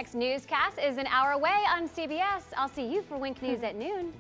next newscast is an hour away on CBS. I'll see you for Wink News at noon.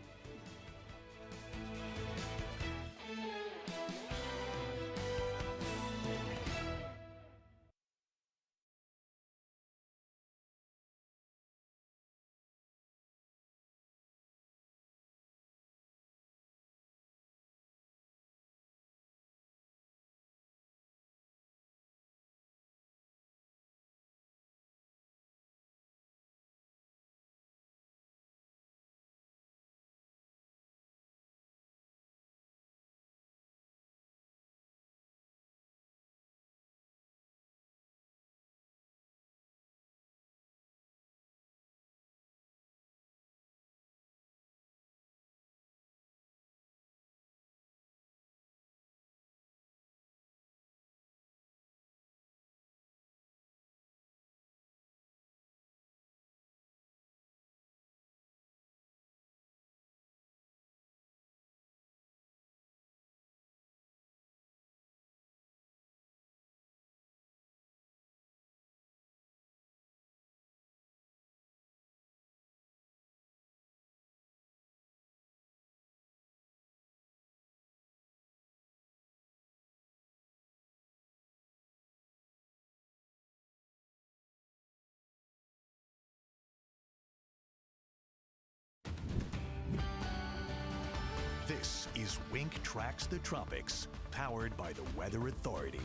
This is Wink Tracks the Tropics, powered by the Weather Authority.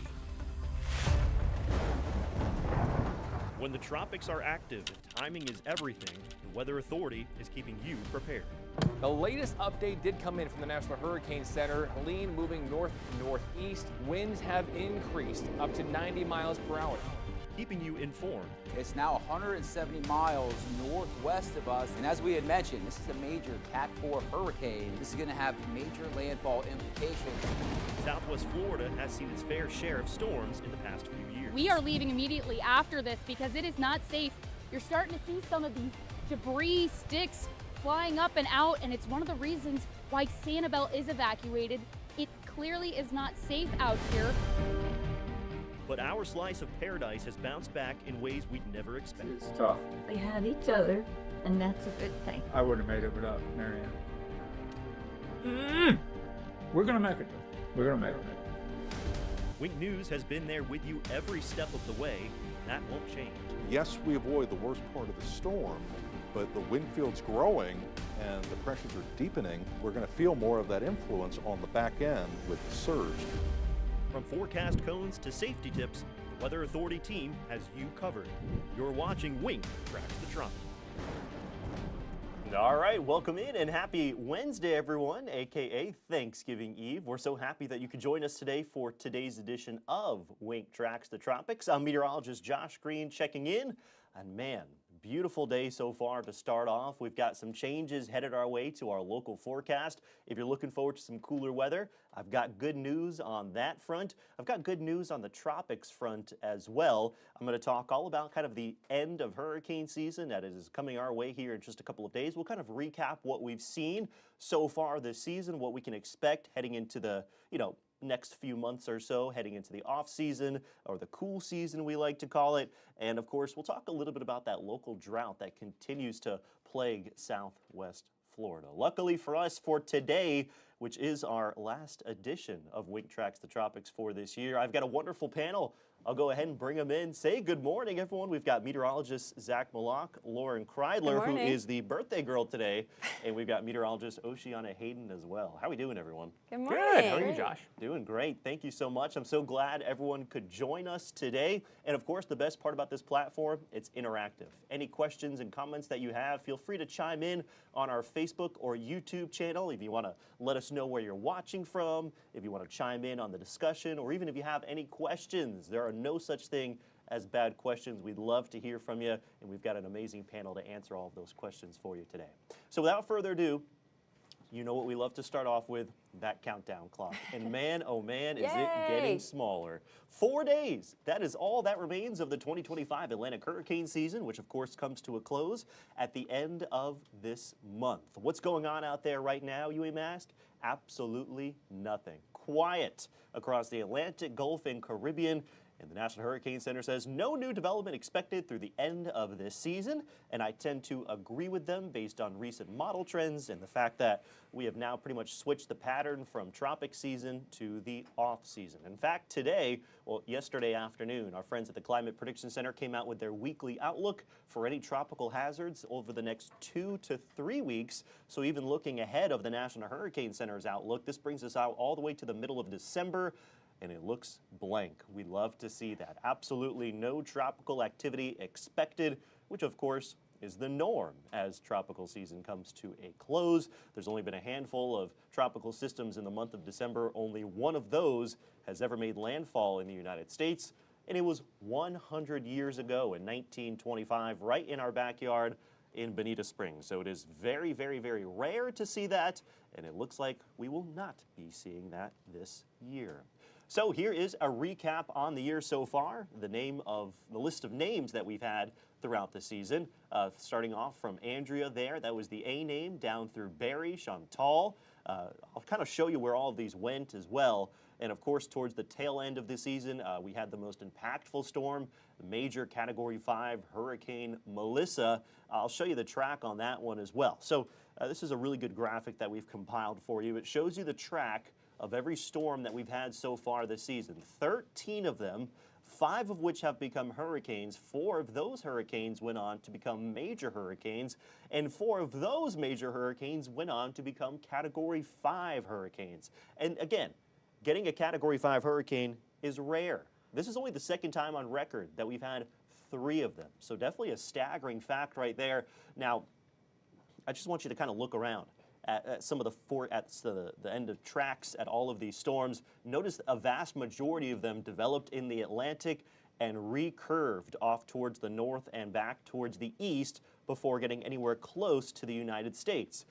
When the tropics are active, timing is everything. The Weather Authority is keeping you prepared. The latest update did come in from the National Hurricane Center. Helene moving north-northeast. Winds have increased up to 90 miles per hour. Keeping you informed. It's now 170 miles northwest of us, and as we had mentioned, this is a major Cat 4 hurricane. This is going to have major landfall implications. Southwest Florida has seen its fair share of storms in the past few years. We are leaving immediately after this because it is not safe. You're starting to see some of these debris, sticks flying up and out, and it's one of the reasons why Sanibel is evacuated. It clearly is not safe out here. But our slice of paradise has bounced back in ways we'd never expected. It's tough. We had each other, and that's a good thing. I wouldn't have made it without Marianne. We're going to make it. We're going to make it. Wink News has been there with you every step of the way. That won't change. Yes, we avoid the worst part of the storm, but the wind field's growing and the pressures are deepening. We're going to feel more of that influence on the back end with the surge. From forecast cones to safety tips, the Weather Authority team has you covered. You're watching Wink Tracks the Tropics. All right, welcome in and happy Wednesday, everyone, aka Thanksgiving Eve. We're so happy that you could join us today for today's edition of Wink Tracks the Tropics. I'm meteorologist Josh Green checking in, and man, beautiful day so far to start off. We've got some changes headed our way to our local forecast. If you're looking forward to some cooler weather, I've got good news on that front. I've got good news on the tropics front as well. I'm going to talk all about kind of the end of hurricane season that is coming our way here in just a couple of days. We'll kind of recap what we've seen so far this season, what we can expect heading into the, next few months or so, heading into the off season or the cool season we like to call it. And of course, we'll talk a little bit about that local drought that continues to plague Southwest Florida. Luckily for us, for today, which is our last edition of Wink Tracks the Tropics for this year, I've got a wonderful panel. I'll go ahead and bring them in. Say good morning, everyone. We've got meteorologist Zach Malak, Lauren Kreidler, who is the birthday girl today, and we've got meteorologist Oceana Hayden as well. How are we doing, everyone? Good morning. Good. How are you, Josh? Doing great. Thank you so much. I'm so glad everyone could join us today. And of course, the best part about this platform, it's interactive. Any questions and comments that you have, feel free to chime in on our Facebook or YouTube channel. If you want to let us know where you're watching from, if you want to chime in on the discussion, or even if you have any questions, there are no such thing as bad questions. We'd love to hear from you, and we've got an amazing panel to answer all of those questions for you today. So without further ado, you know what we love to start off with, that countdown clock. And man, oh man, is it getting smaller. 4 days, that is all that remains of the 2025 Atlantic hurricane season, which of course comes to a close at the end of this month. What's going on out there right now, you may ask? Absolutely nothing. Quiet across the Atlantic, Gulf, and Caribbean. And the National Hurricane Center says no new development expected through the end of this season. And I tend to agree with them based on recent model trends and the fact that we have now pretty much switched the pattern from tropic season to the off season. In fact, today, well, yesterday afternoon, our friends at the Climate Prediction Center came out with their weekly outlook for any tropical hazards over the next 2 to 3 weeks. So even looking ahead of the National Hurricane Center's outlook, this brings us out all the way to the middle of December. And it looks blank. We love to see that. Absolutely no tropical activity expected, which of course is the norm as tropical season comes to a close. There's only been a handful of tropical systems in the month of December. Only one of those has ever made landfall in the United States, and it was 100 years ago in 1925, right in our backyard in Bonita Springs. So it is very, very, very rare to see that, and it looks like we will not be seeing that this year. So here is a recap on the year so far, the list of names that we've had throughout the season. Starting off from Andrea there, that was the A name, down through Barry, Chantal. I'll kind of show you where all of these went as well. And of course, towards the tail end of the season, we had the most impactful storm, the major Category 5 Hurricane Melissa. I'll show you the track on that one as well. So this is a really good graphic that we've compiled for you. It shows you the track of every storm that we've had so far this season. 13 of them, 5 of which have become hurricanes. 4 of those hurricanes went on to become major hurricanes, and 4 of those major hurricanes went on to become Category 5 hurricanes. And again, getting a Category 5 hurricane is rare. This is only the second time on record that we've had 3 of them. So definitely a staggering fact right there. Now, I just want you to kind of look around at some of the end of tracks at all of these storms. Notice a vast majority of them developed in the Atlantic and recurved off towards the north and back towards the east before getting anywhere close to the United States.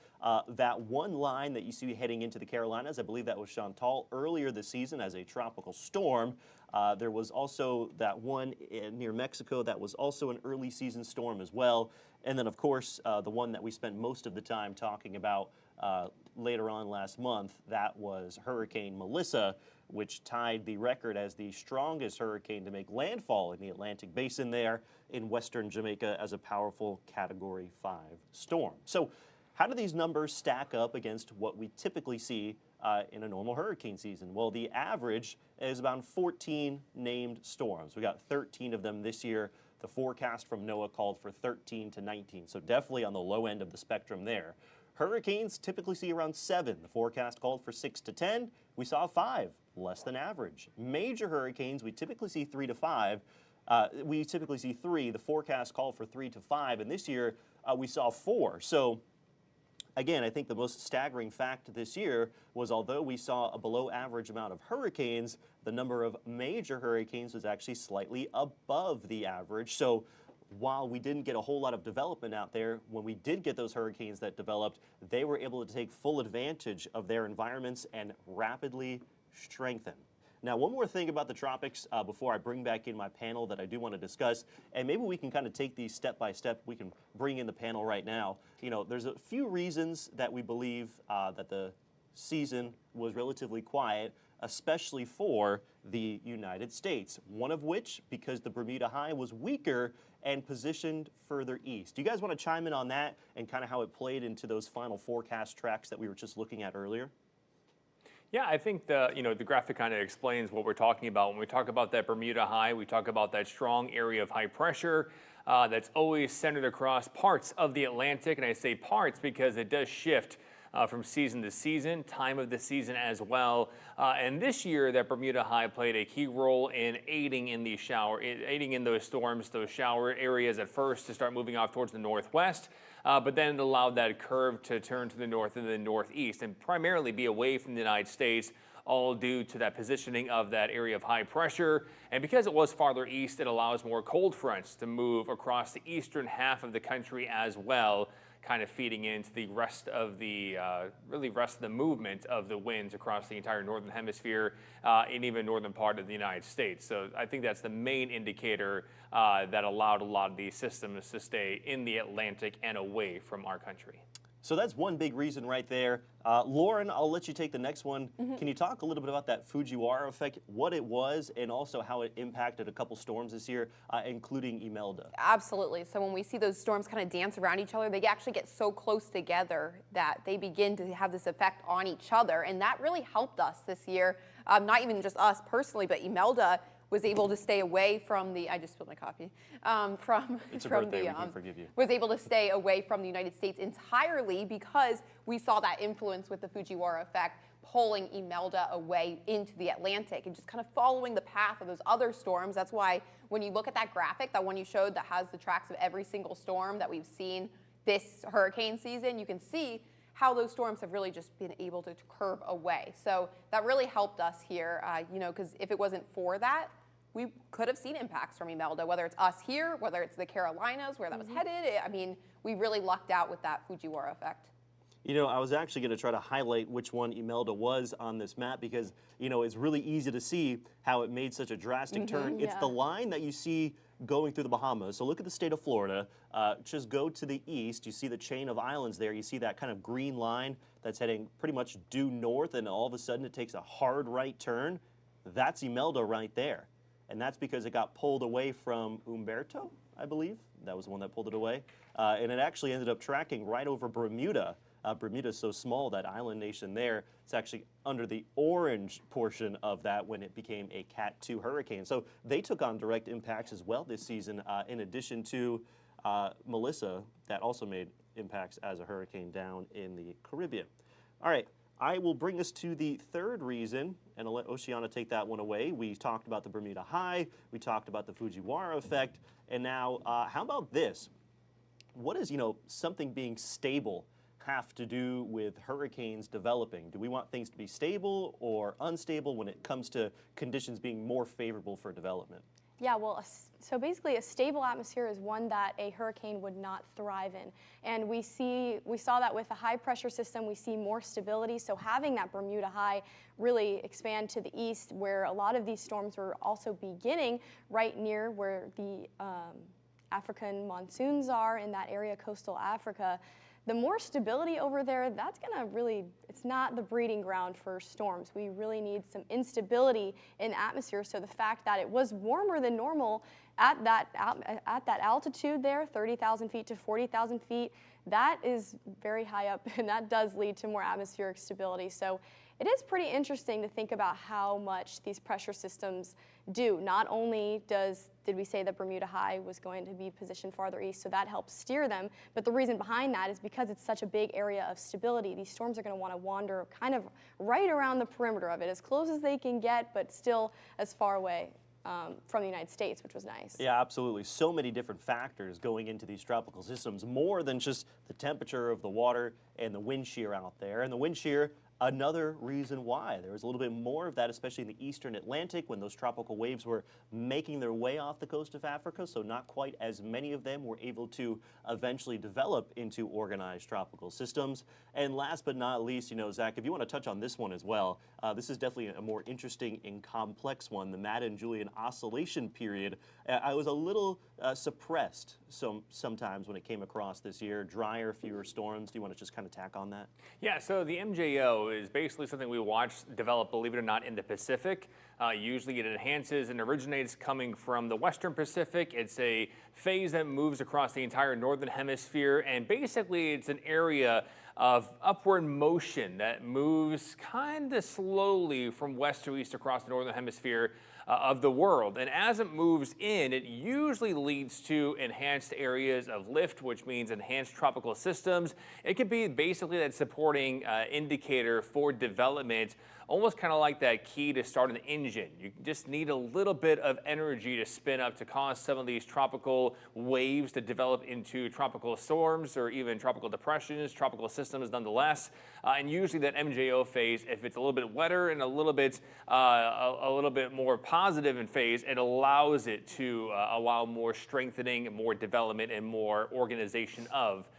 That one line that you see heading into the Carolinas, I believe that was Chantal earlier this season as a tropical storm. There was also that one near Mexico that was also an early season storm as well. And then, of course, the one that we spent most of the time talking about later on last month, that was Hurricane Melissa, which tied the record as the strongest hurricane to make landfall in the Atlantic Basin there in western Jamaica as a powerful Category 5 storm. So how do these numbers stack up against what we typically see in a normal hurricane season? Well, the average is about 14 named storms. We got 13 of them this year. The forecast from NOAA called for 13 to 19, so definitely on the low end of the spectrum there. Hurricanes typically see around 7. The forecast called for 6 to 10. We saw 5, less than average. Major hurricanes, we typically see 3 to 5. We typically see 3. The forecast called for 3 to 5, and this year we saw 4. So again, I think the most staggering fact this year was although we saw a below average amount of hurricanes, the number of major hurricanes was actually slightly above the average. So while we didn't get a whole lot of development out there, when we did get those hurricanes that developed, they were able to take full advantage of their environments and rapidly strengthen. Now, one more thing about the tropics before I bring back in my panel that I do want to discuss, and maybe we can kind of take these step by step. We can bring in the panel right now. You know, there's a few reasons that we believe that the season was relatively quiet, especially for the United States. One of which, because the Bermuda High was weaker and positioned further east. Do you guys want to chime in on that and kind of how it played into those final forecast tracks that we were just looking at earlier? Yeah, I think the graphic kind of explains what we're talking about. When we talk about that Bermuda High, we talk about that strong area of high pressure that's always centered across parts of the Atlantic. And I say parts because it does shift from season to season, time of the season as well. And this year, that Bermuda High played a key role in aiding in those storms, those shower areas at first to start moving off towards the northwest. But then it allowed that curve to turn to the north and the northeast and primarily be away from the United States, all due to that positioning of that area of high pressure. And because it was farther east, it allows more cold fronts to move across the eastern half of the country as well, kind of feeding into the rest of the movement of the winds across the entire northern hemisphere and even northern part of the United States. So I think that's the main indicator that allowed a lot of these systems to stay in the Atlantic and away from our country. So that's one big reason right there. Lauren, I'll let you take the next one. Can you talk a little bit about that Fujiwara effect, what it was, and also how it impacted a couple storms this year, including Imelda? Absolutely. So when we see those storms kind of dance around each other, they actually get so close together that they begin to have this effect on each other. And that really helped us this year. Not even just us personally, but Imelda was able to stay away from the, I just spilled my coffee, It's a birthday, we can forgive you. was able to stay away from the United States entirely because we saw that influence with the Fujiwara effect pulling Imelda away into the Atlantic and just kind of following the path of those other storms. That's why when you look at that graphic, that one you showed that has the tracks of every single storm that we've seen this hurricane season, you can see how those storms have really just been able to curve away. So that really helped us here, you know, because if it wasn't for that, we could have seen impacts from Imelda, whether it's us here, whether it's the Carolinas, where that was headed. I mean, we really lucked out with that Fujiwara effect. You know, I was actually going to try to highlight which one Imelda was on this map because, you know, it's really easy to see how it made such a drastic turn. It's the line that you see going through the Bahamas. So look at the state of Florida. Just go to the east. You see the chain of islands there. You see that kind of green line that's heading pretty much due north, and all of a sudden it takes a hard right turn. That's Imelda right there. And that's because it got pulled away from Umberto, I believe. That was the one that pulled it away. And it actually ended up tracking right over Bermuda. Bermuda's so small, that island nation there, it's actually under the orange portion of that when it became a Cat 2 hurricane. So they took on direct impacts as well this season, in addition to Melissa, that also made impacts as a hurricane down in the Caribbean. All right. I will bring us to the third reason, and I'll let Oceana take that one away. We talked about the Bermuda High, we talked about the Fujiwara effect, and now how about this? What does, you know, something being stable have to do with hurricanes developing? Do we want things to be stable or unstable when it comes to conditions being more favorable for development? Yeah, well, so basically a stable atmosphere is one that a hurricane would not thrive in. And we saw that with a high pressure system, we see more stability. So having that Bermuda High really expand to the east, where a lot of these storms were also beginning right near where the African monsoons are in that area, coastal Africa. The more stability over there, that's gonna really, it's not the breeding ground for storms. We really need some instability in the atmosphere. So the fact that it was warmer than normal at that altitude there, 30,000 feet to 40,000 feet, that is very high up, and that does lead to more atmospheric stability. So it is pretty interesting to think about how much these pressure systems do. Not only did we say that Bermuda High was going to be positioned farther east, so that helps steer them, but the reason behind that is because it's such a big area of stability. These storms are going to want to wander kind of right around the perimeter of it, as close as they can get, but still as far away from the United States, which was nice. Yeah, absolutely. So many different factors going into these tropical systems, more than just the temperature of the water and the wind shear out there. And the wind shear, another reason why. There was a little bit more of that, especially in the eastern Atlantic when those tropical waves were making their way off the coast of Africa, so not quite as many of them were able to eventually develop into organized tropical systems. And last but not least, you know, Zach, if you want to touch on this one as well, this is definitely a more interesting and complex one, the Madden-Julian oscillation period. I was a little suppressed sometimes when it came across this year. Drier, fewer storms. Do you want to just kind of tack on that? Yeah, so the MJO is basically something we watch develop, believe it or not, in the Pacific. Usually it enhances and originates coming from the Western Pacific. It's a phase that moves across the entire Northern Hemisphere, and basically it's an area of upward motion that moves kind of slowly from west to east across the Northern Hemisphere of the world. And as it moves in, it usually leads to enhanced areas of lift, which means enhanced tropical systems. It could be basically that supporting indicator for development, almost kind of like that key to start an engine. You just need a little bit of energy to spin up to cause some of these tropical waves to develop into tropical storms or even tropical depressions, tropical systems nonetheless. And usually that MJO phase, if it's a little bit wetter and a little bit more positive in phase, it allows it to allow more strengthening, more development, and more organization of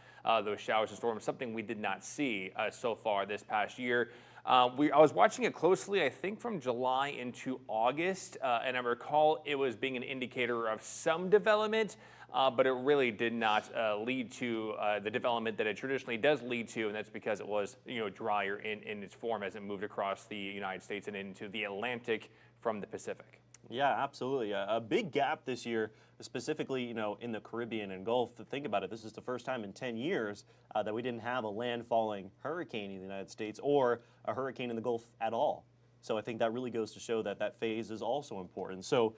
those showers and storms, something we did not see so far this past year. I was watching it closely, I think from July into August, and I recall it was being an indicator of some development. but it really did not lead to the development that it traditionally does lead to, and that's because it was drier in its form as it moved across the United States and into the Atlantic from the Pacific. Yeah, absolutely. A big gap this year, specifically, in the Caribbean and Gulf. To think about it, this is the first time in 10 years that we didn't have a landfalling hurricane in the United States or a hurricane in the Gulf at all. So I think that really goes to show that that phase is also important. So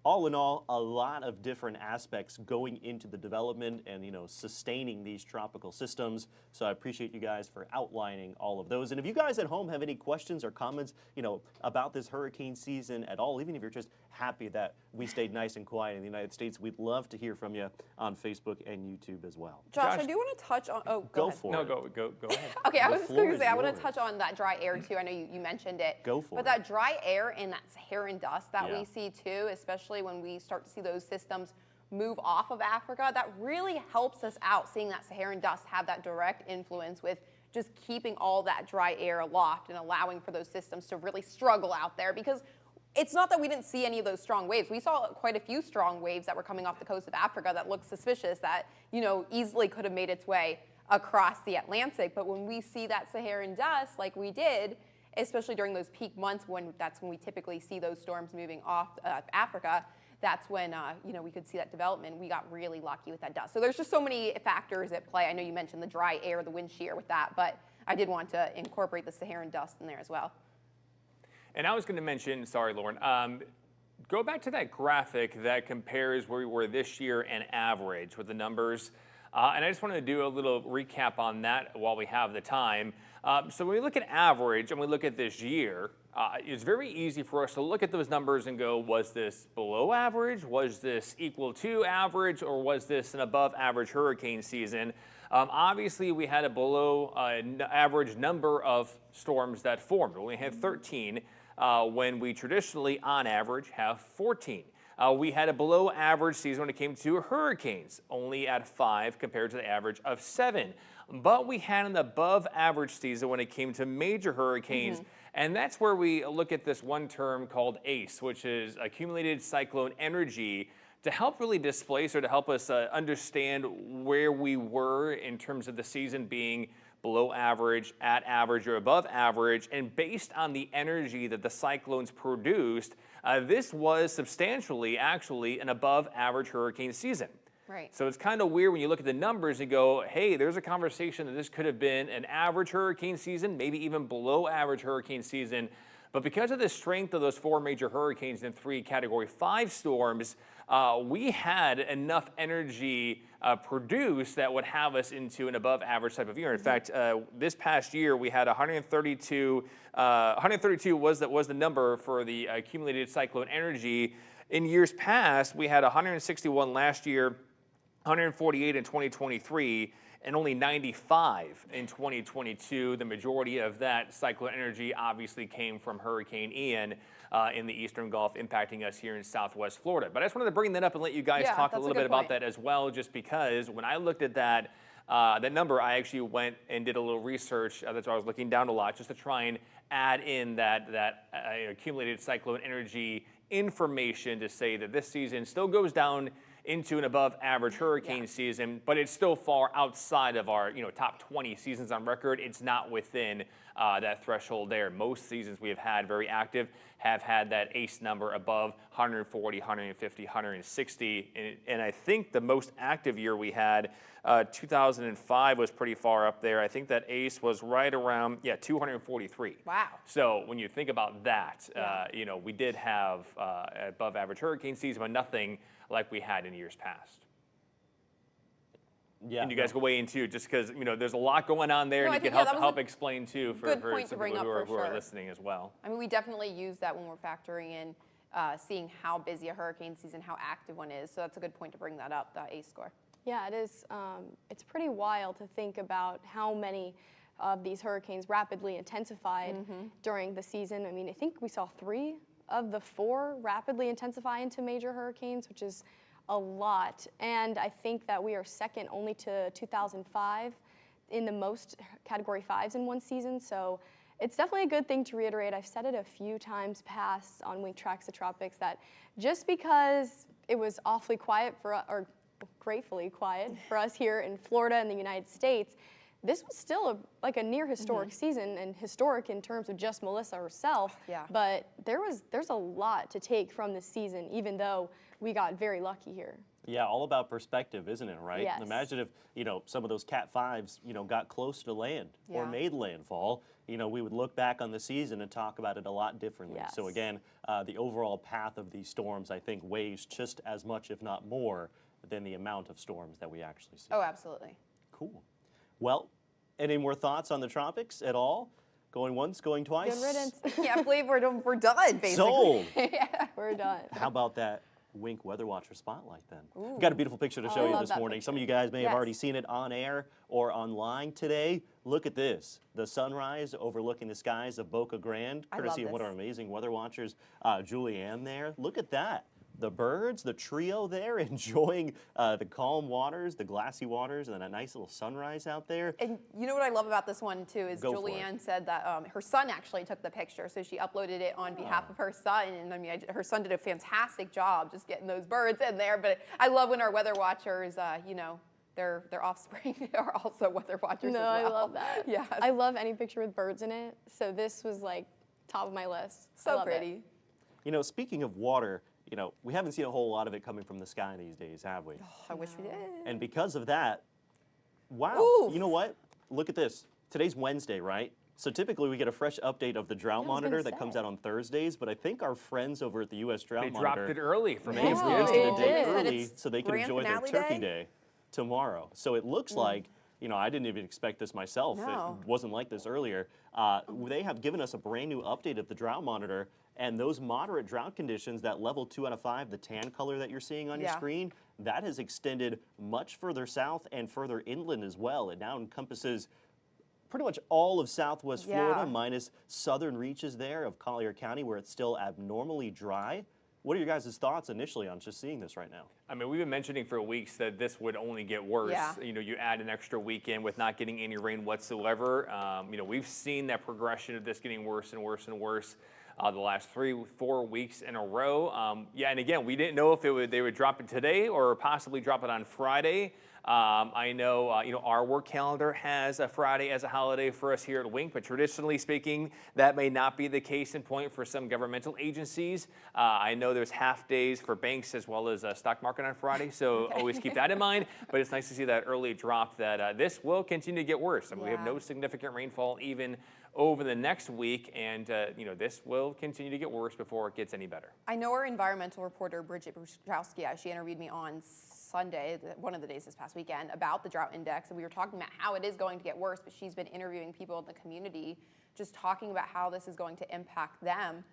all in all, a lot of different aspects going into the development and, sustaining these tropical systems. So I appreciate you guys for outlining all of those. And if you guys at home have any questions or comments, about this hurricane season at all, even if you're just happy that we stayed nice and quiet in the United States, we'd love to hear from you on Facebook and YouTube as well. Josh, I do want to touch on, go for it. No, go ahead. Okay, I was going to say, I want to touch on that dry air too. I know you mentioned it. Go for it. But that dry air and that Saharan dust that we see too, especially when we start to see those systems move off of Africa, that really helps us out, seeing that Saharan dust have that direct influence with just keeping all that dry air aloft and allowing for those systems to really struggle out there. Because it's not that we didn't see any of those strong waves. We saw quite a few strong waves that were coming off the coast of Africa that looked suspicious, that easily could have made its way across the Atlantic. But when we see that Saharan dust like we did, especially during those peak months that's when we typically see those storms moving off Africa, that's when we could see that development. We got really lucky with that dust. So there's just so many factors at play. I know you mentioned the dry air, the wind shear with that, but I did want to incorporate the Saharan dust in there as well. And I was going to mention, sorry, Lauren, go back to that graphic that compares where we were this year and average with the numbers. And I just wanted to do a little recap on that while we have the time. So when we look at average and we look at this year, it's very easy for us to look at those numbers and go, was this below average? Was this equal to average? Or was this an above average hurricane season? Obviously, we had a below average number of storms that formed. We only had 13 when we traditionally, on average, have 14. We had a below average season when it came to hurricanes, only at 5 compared to the average of 7. But we had an above average season when it came to major hurricanes. And that's where we look at this one term called ACE, which is accumulated cyclone energy, to help really displace or to help us understand where we were in terms of the season being below average, at average, or above average. And based on the energy that the cyclones produced, this was substantially actually an above average hurricane season. Right. So it's kind of weird when you look at the numbers and go, hey, there's a conversation that this could have been an average hurricane season, maybe even below average hurricane season. But because of the strength of those 4 major hurricanes and 3 Category 5 storms, we had enough energy produced that would have us into an above average type of year. In fact, this past year we had 132. 132 was the number for the accumulated cyclone energy. In years past, we had 161 last year, 148 in 2023, and only 95 in 2022. The majority of that cyclone energy obviously came from Hurricane Ian in the Eastern Gulf, impacting us here in Southwest Florida. But I just wanted to bring that up and let you guys talk a little bit about that as well, just because when I looked at that number, I actually went and did a little research. That's why I was looking down a lot, just to try and add in that accumulated cyclone energy information to say that this season still goes down into an above average hurricane season, but it's still far outside of our top 20 seasons on record. It's not within that threshold there. Most seasons we have had very active have had that ACE number above 140, 150, 160. And I think the most active year we had, 2005 was pretty far up there. I think that ACE was right around, 243. Wow. So when you think about that, we did have above average hurricane season, but nothing like we had in years past. Yeah, and you guys go weigh in too, just because there's a lot going on there, and you can help explain too for some people who are listening as well. I mean, we definitely use that when we're factoring in seeing how busy a hurricane season, how active one is. So that's a good point to bring that up, the ACE score. Yeah, it is. It's pretty wild to think about how many of these hurricanes rapidly intensified during the season. I mean, I think we saw 3 of the 4 rapidly intensify into major hurricanes, which is a lot. And I think that we are second only to 2005 in the most Category 5s in one season. So it's definitely a good thing to reiterate. I've said it a few times past on Tracks the Tropics that just because it was awfully quiet for, or gratefully quiet for us here in Florida and the United States. This was still like a near historic season, and historic in terms of just Melissa herself. Yeah. But there's a lot to take from this season, even though we got very lucky here. Yeah, all about perspective, isn't it, right? Yes. Imagine if, some of those Cat 5s, got close to land or Yeah. made landfall. We would look back on the season and talk about it a lot differently. Yes. So again, the overall path of these storms, I think, weighs just as much, if not more, than the amount of storms that we actually see. Oh, absolutely. Cool. Well, any more thoughts on the tropics at all? Going once, going twice? Good riddance. I can't believe we're done, basically. Sold. Yeah. We're done. How about that Wink Weather Watcher Spotlight then? We've got a beautiful picture to show I you love this that morning. picture. Some of you guys may have Yes. already seen it on air or online today. Look at this. The sunrise overlooking the skies of Boca Grande, I love courtesy of one of our this. amazing weather watchers, Julianne there. Look at that. The birds, the trio there, enjoying the calm waters, the glassy waters, and then a nice little sunrise out there. And you know what I love about this one too is Go for it. Julianne said that her son actually took the picture, so she uploaded it on behalf of her son. And I mean, her son did a fantastic job just getting those birds in there. But I love when our weather watchers, their offspring are also weather watchers No, as well. I love that. Yeah, I love any picture with birds in it. So this was like top of my list. I so love it. pretty. Speaking of water, we haven't seen a whole lot of it coming from the sky these days, have we? I wish we did. And because of that, wow, Oof. you know what? Look at this. Today's Wednesday, right? So typically we get a fresh update of the drought I was monitor gonna that comes say. out on Thursdays, but I think our friends over at the U.S. Drought They Monitor dropped it early for may have most released they it a day did. early It's so they can grand enjoy their finale Turkey day? Day tomorrow. So it looks like, I didn't even expect this myself. No. It wasn't like this earlier. They have given us a brand new update of the drought monitor, and those moderate drought conditions, that level 2 out of 5, the tan color that you're seeing on your Yeah. screen, that has extended much further south and further inland as well. It now encompasses pretty much all of southwest Florida, Yeah. minus southern reaches there of Collier County, where it's still abnormally dry. What are your guys' thoughts initially on just seeing this right now? I mean, we've been mentioning for weeks that this would only get worse. Yeah. You add an extra weekend with not getting any rain whatsoever. We've seen that progression of this getting worse and worse and worse the last 3-4 weeks in a row. And again, we didn't know if they would drop it today or possibly drop it on Friday. I know, our work calendar has a Friday as a holiday for us here at Wink, but traditionally speaking, that may not be the case in point for some governmental agencies. I know there's half days for banks as well as stock market on Friday, so always keep that in mind. But it's nice to see that early drop that this will continue to get worse. I mean, we have Yeah. no significant rainfall even over the next week, and this will continue to get worse before it gets any better. I know our environmental reporter, Bridget Bruszkowski, she interviewed me on Sunday, one of the days this past weekend, about the drought index, and we were talking about how it is going to get worse, but she's been interviewing people in the community, just talking about how this is going to impact them.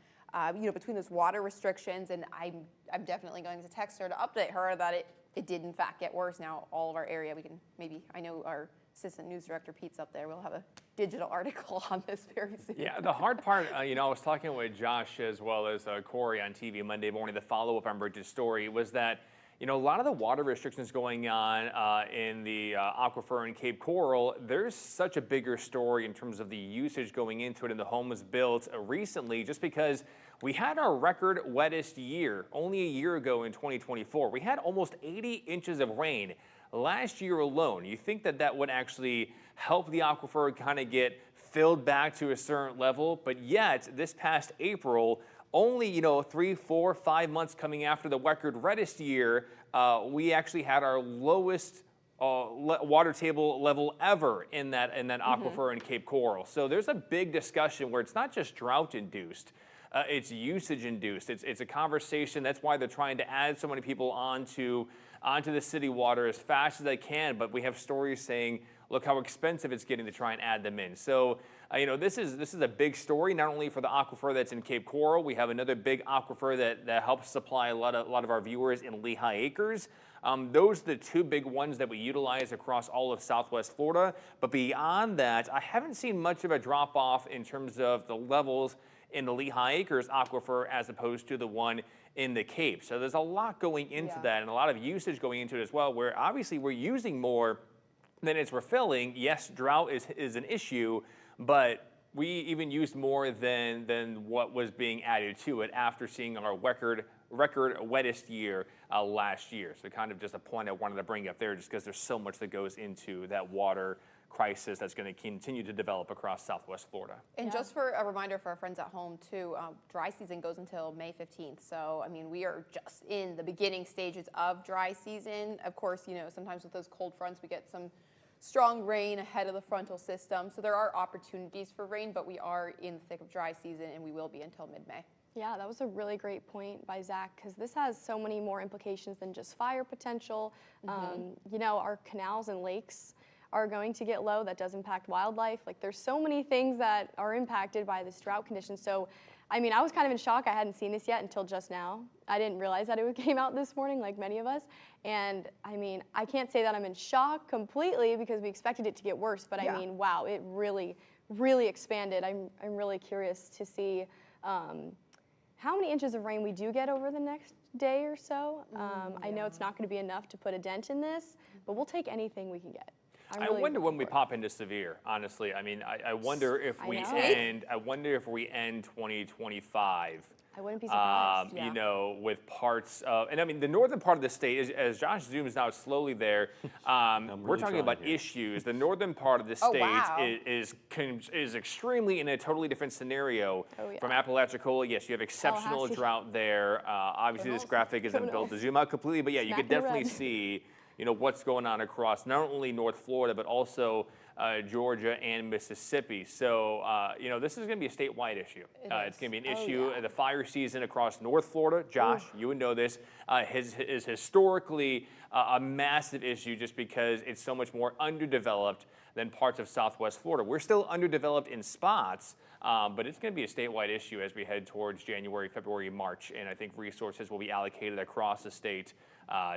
Between those water restrictions, and I'm definitely going to text her to update her that it did in fact get worse. Now all of our area, we can maybe, I know our assistant news director Pete's up there, we'll have a digital article on this very soon. Yeah, the hard part, I was talking with Josh as well as Corey on TV Monday morning, the follow-up on Bridget's story was that, a lot of the water restrictions going on in the aquifer in Cape Coral, there's such a bigger story in terms of the usage going into it, and the home was built recently just because we had our record wettest year only a year ago in 2024. We had almost 80 inches of rain last year alone. You think that would actually help the aquifer kind of get filled back to a certain level, but yet this past April, only 3, 4, 5 months coming after the record wettest year, we actually had our lowest water table level ever in that aquifer in Cape Coral. So there's a big discussion where it's not just drought induced, it's usage induced. It's a conversation. That's why they're trying to add so many people onto the city water as fast as they can. But we have stories saying, look how expensive it's getting to try and add them in. So, this is a big story, not only for the aquifer that's in Cape Coral. We have another big aquifer that helps supply a lot of our viewers in Lehigh Acres. Those are the two big ones that we utilize across all of Southwest Florida. But beyond that, I haven't seen much of a drop off in terms of the levels in the Lehigh Acres aquifer as opposed to the one in the Cape. So there's a lot going into that and a lot of usage going into it as well, where obviously we're using more than it's refilling. Yes, drought is an issue, but we even used more than what was being added to it after seeing our record record wettest year last year. So kind of just a point I wanted to bring up there, just because there's so much that goes into that water crisis that's going to continue to develop across Southwest Florida. And just for a reminder for our friends at home too, dry season goes until May 15th. So, I mean, we are just in the beginning stages of dry season. Of course, you know, sometimes with those cold fronts, we get some strong rain ahead of the frontal system. So there are opportunities for rain, but we are in the thick of dry season, and we will be until mid-May. Yeah, that was a really great point by Zach, because this has so many more implications than just fire potential. You know, our canals and lakes are going to get low. That does impact wildlife. Like, there's so many things that are impacted by this drought condition. So, I mean, I was kind of in shock. I hadn't seen this yet until just now. I didn't realize that it came out this morning, like many of us. And I mean, I can't say that I'm in shock completely, because we expected it to get worse. But I mean, wow, it really, really expanded. I'm really curious to see how many inches of rain we do get over the next day or so. I know it's not going to be enough to put a dent in this, but we'll take anything we can get. I wonder when we pop into severe, honestly. I mean, I wonder if we end 2025. I wouldn't be surprised. You know, with parts of, and I mean, the northern part of the state, as Josh zooms out slowly there, we're talking about issues. The northern part of the state is extremely in a totally different scenario from Apalachicola. Yes, you have exceptional drought there. Obviously, this graphic isn't built to zoom out completely, but yeah, you could definitely see, you know, what's going on across not only North Florida, but also Georgia and Mississippi. So, you know, this is going to be a statewide issue. It's going to be an issue. The fire season across North Florida, Josh, you would know this, is historically a massive issue, just because it's so much more underdeveloped than parts of Southwest Florida. We're still underdeveloped in spots, but it's going to be a statewide issue as we head towards January, February, March, and I think resources will be allocated across the state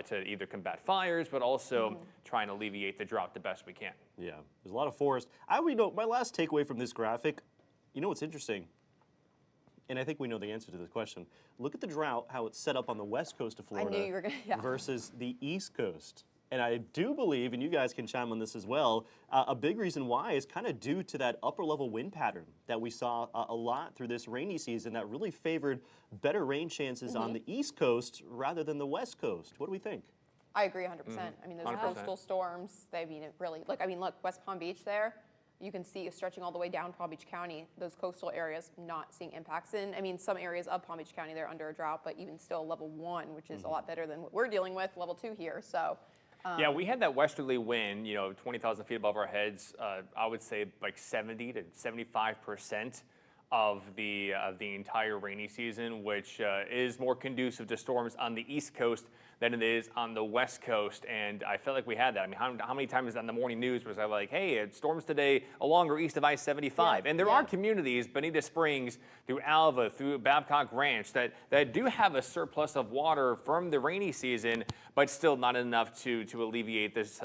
to either combat fires, but also try and alleviate the drought the best we can. Yeah, there's a lot of forest. My last takeaway from this graphic, you know what's interesting? And I think we know the answer to this question. Look at the drought, how it's set up on the west coast of Florida I knew you were going to, versus the east coast. And I do believe, and you guys can chime on this as well, a big reason why is kind of due to that upper level wind pattern that we saw a lot through this rainy season that really favored better rain chances on the east coast rather than the west coast. What do we think? I agree 100%. I mean, those 100%. coastal storms, I mean, it really, look, West Palm Beach there, you can see stretching all the way down Palm Beach County, those coastal areas not seeing impacts. And I mean, some areas of Palm Beach County, they're under a drought, but even still level 1, which is a lot better than what we're dealing with, level 2 here. So. Yeah, we had that westerly wind, you know, 20,000 feet above our heads. I would say like 70 to 75% of the entire rainy season, which is more conducive to storms on the East Coast than it is on the West Coast. And I felt like we had that. I mean, how many times on the morning news was I like, hey, it storms today along or east of I-75? And there are communities, Bonita Springs, through Alva, through Babcock Ranch, that do have a surplus of water from the rainy season, but still not enough to alleviate this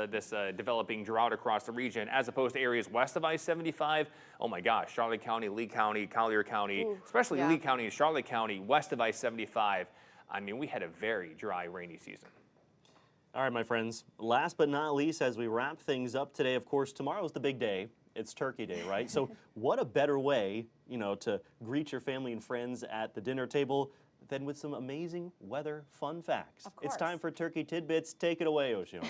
developing drought across the region, as opposed to areas west of I-75. Oh my gosh, Charlotte County, Lee County, Collier County, especially Lee County and Charlotte County, west of I-75. I mean, we had a very dry, rainy season. All right, my friends, last but not least, as we wrap things up today, of course, tomorrow's the big day. It's Turkey Day, right? So what a better way, you know, to greet your family and friends at the dinner table than with some amazing weather fun facts. Of course. It's time for Turkey Tidbits. Take it away, Oceana.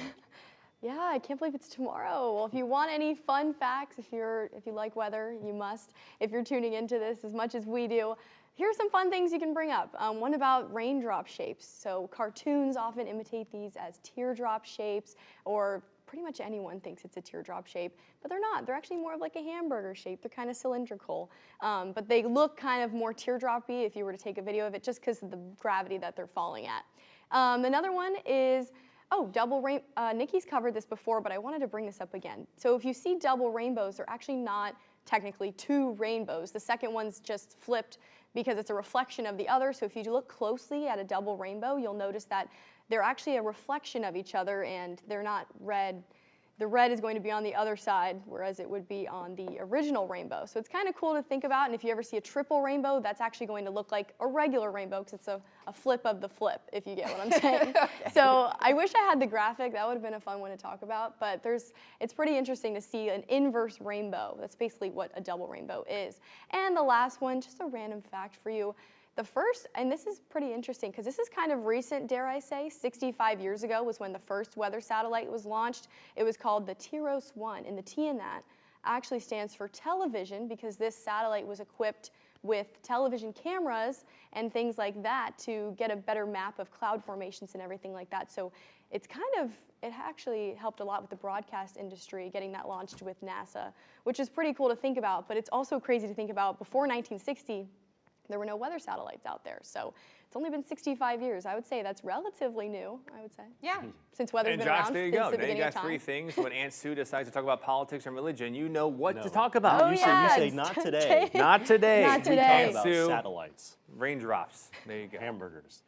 Yeah, I can't believe it's tomorrow. Well, if you want any fun facts, if you like weather, you must. If you're tuning into this as much as we do, here are some fun things you can bring up. One about raindrop shapes. So cartoons often imitate these as teardrop shapes, or pretty much anyone thinks it's a teardrop shape, but they're not. They're actually more of like a hamburger shape. They're kind of cylindrical, but they look kind of more teardroppy if you were to take a video of it, just because of the gravity that they're falling at. Another one is, double rainbow. Nikki's covered this before, but I wanted to bring this up again. So if you see double rainbows, they're actually not technically two rainbows. The second one's just flipped because it's a reflection of the other. So if you look closely at a double rainbow, you'll notice that they're actually a reflection of each other, and they're not red. The red is going to be on the other side, whereas it would be on the original rainbow. So it's kind of cool to think about, and if you ever see a triple rainbow, that's actually going to look like a regular rainbow, because it's a flip of the flip, if you get what I'm saying. So I wish I had the graphic. That would have been a fun one to talk about, but it's pretty interesting to see an inverse rainbow. That's basically what a double rainbow is. And the last one, just a random fact for you, The first, and this is pretty interesting because this is kind of recent, dare I say, 65 years ago was when the first weather satellite was launched. It was called the TIROS-1, and the T in that actually stands for television because this satellite was equipped with television cameras and things like that to get a better map of cloud formations and everything like that. So it actually helped a lot with the broadcast industry getting that launched with NASA, which is pretty cool to think about, but it's also crazy to think about before 1960, there were no weather satellites out there. So it's only been 65 years. I would say that's relatively new, I would say. Yeah. Since weather's And been Josh, around there you since go. the Now you beginning of got time. 3 things. When Aunt Sue decides to talk about politics and religion, you know what to talk about. Oh, you yeah. say not today. Not today. Not We today. talk Aunt about Sue, satellites, raindrops. There you go. hamburgers.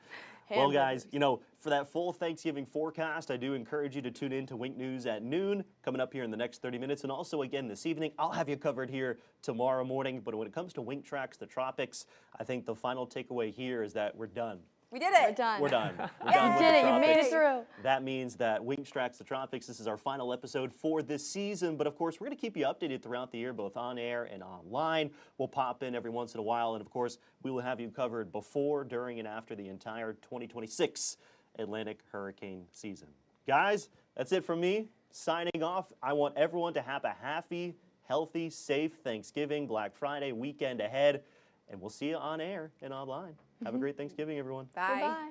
Well, guys, you know, for that full Thanksgiving forecast, I do encourage you to tune in to Wink News at noon, coming up here in the next 30 minutes. And also, again, this evening, I'll have you covered here tomorrow morning. But when it comes to Wink Tracks the Tropics, I think the final takeaway here is that we're done. We did it. We're done. We're done. We're You done with did the it. You made tropics. it through. That means that Wink Tracks the Tropics, this is our final episode for this season. But of course, we're going to keep you updated throughout the year, both on air and online. We'll pop in every once in a while. And of course, we will have you covered before, during, and after the entire 2026 Atlantic hurricane season. Guys, that's it from me. Signing off. I want everyone to have a happy, healthy, safe Thanksgiving, Black Friday weekend ahead. And we'll see you on air and online. Have a great Thanksgiving, everyone. Bye. Goodbye.